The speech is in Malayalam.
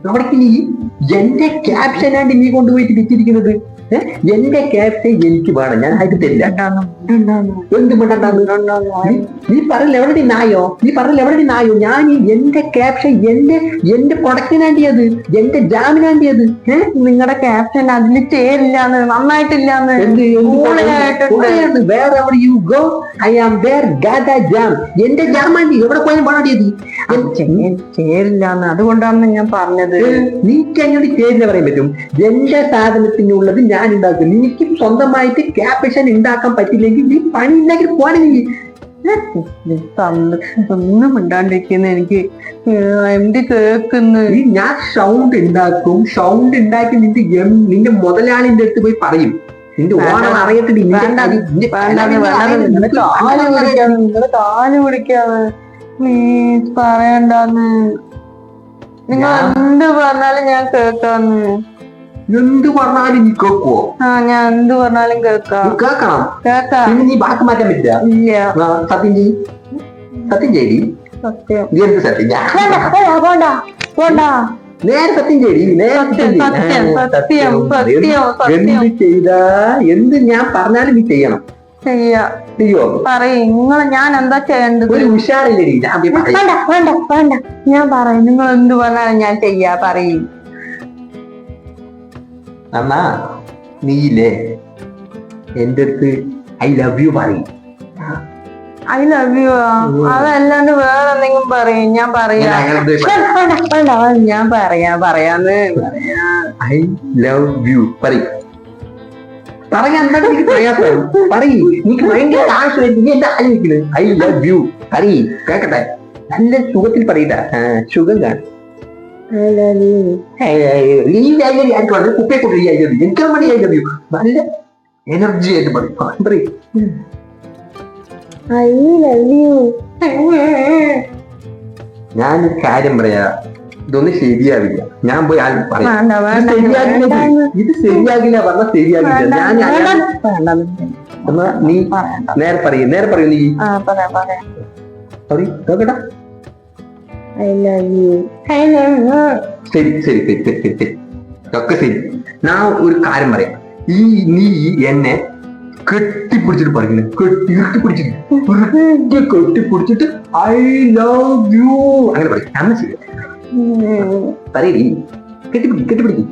അവിടേക്ക് നീ എന്റെ ക്യാപ്ഷനാണ്ട് നീ കൊണ്ടുപോയിട്ട് വിറ്റിരിക്കുന്നത്. എന്റെ ക്യാപ്ഷൻ എനിക്ക് വേണം, ഞാൻ ആയിട്ട് തരില്ല. എന്ത് നീ പറഞ്ഞില്ല എവിടെ നായോ, ഞാൻ എന്റെ ക്യാപ്ഷൻ എന്റെ പ്രൊഡക്റ്റിനാണ്ടിയത്, എന്റെ ജാമിനാണ്ടിയത്. നിങ്ങളുടെ ക്യാപ്ഷൻ അതിൽ ചേരില്ലാന്ന്, നന്നായിട്ടില്ലാന്ന്. വേറെ എവിടെ you go I am there ഗാദ ജാം. എന്റെ ജാമാണ്ടി എവിടെ പോയാലും പാടിയത് ചേരില്ലാന്ന്, അതുകൊണ്ടാണ് ഞാൻ പറഞ്ഞത്. നീക്ക് അങ്ങോട്ട് ചേരില്ല പറയാൻ പറ്റും. എന്റെ സാധനത്തിനുള്ളത് ഞാൻ ഉണ്ടാക്കും. നിനക്ക് സ്വന്തമായിട്ട് ക്യാപ്ഷൻ ഉണ്ടാക്കാൻ പറ്റില്ലെങ്കിൽ നീ പണി ഉണ്ടാക്കി പോണേ. ഒന്നും മിണ്ടാണ്ടിരിക്കുന്ന എനിക്ക് എന്ത് കേക്കുന്നു. ഞാൻ സൗണ്ട് ഉണ്ടാക്കും. സൗണ്ട് ഉണ്ടാക്കി നിന്റെ മുതലാളിന്റെ അടുത്ത് പോയി പറയും. നിന്റെ ഓണം അറിയത്തില്ല. നിങ്ങള് കാല് പിടിക്കാന്ന് പ്ലീസ് പറയണ്ടാന്ന്. നിങ്ങൾ എന്ത് പറഞ്ഞാലും ഞാൻ കേക്കാന്ന്. എന്ത് പറഞ്ഞാലും നീ കേക്കുവോ? ഞാൻ എന്ത് പറഞ്ഞാലും കേൾക്കാം. പിന്നെ നീ ബാക്കി മാറ്റാൻ പറ്റില്ല. ഇല്ല. സത്യം ചെയ്തി. സത്യം. നീ എന്ത് സത്യം? നേരെ സത്യം ചെയ്തി. എന്ത് ചെയ്താ എന്ത് ഞാൻ പറഞ്ഞാലും നീ ചെയ്യണം. ചെയ്യോ? പറയും നിങ്ങൾ. ഞാൻ എന്താ ചെയ്യേണ്ടത്? ഒരു ഉഷാറില്ലേ? വേണ്ട ഞാൻ പറയും. നിങ്ങൾ എന്ത് പറഞ്ഞാലും ഞാൻ ചെയ്യാ. പറയും. അന്നാ നീയില്ലേ എന്റെ അടുത്ത് ഐ ലവ് യു പറയും. ഐ ലവ് യു അതല്ലാണ്ട് വേറെ എന്തെങ്കിലും പറയും. ഞാൻ ഞാൻ പറയാന്ന് ഐ ലവ് യു പറയും. പറയാൻ പറയും. നീക്ക് ഭയങ്കര ആവശ്യമായിട്ട് നീ എന്താ ആലോചിക്കുന്നത്? ഐ ലവ് യു പറയും. കേക്കട്ടെ, നല്ല സുഖത്തിൽ പറയട്ട. സുഖം കാണും. കുപ്പയെ കൊണ്ട് എനിക്ക് മണി ഐ ലവ് യു നല്ല എനർജി ആയിട്ട് പറയും. ഞാനൊരു കാര്യം പറയാ, ഇതൊന്നും ശരിയാവില്ല. ഞാൻ പോയി പറയാം. ഇത് ശരിയാകില്ല പറഞ്ഞ ശരിയാകില്ല. എന്നാ നീ നേരെ പറയൂ. നീ കേക്കട്ടാ. ശരി ഒക്കെ ശരി. ഞാൻ ഒരു കാര്യം പറയാം. നീ എന്നെ കെട്ടിപ്പിടിച്ചിട്ട് പറയുന്നത്, കെട്ടിപ്പിടിച്ചിട്ട് ഐ ലവ് യു അങ്ങനെ പറയും. അന്ന് ശരി പറയേ. കെട്ടിപ്പിടിക്കും.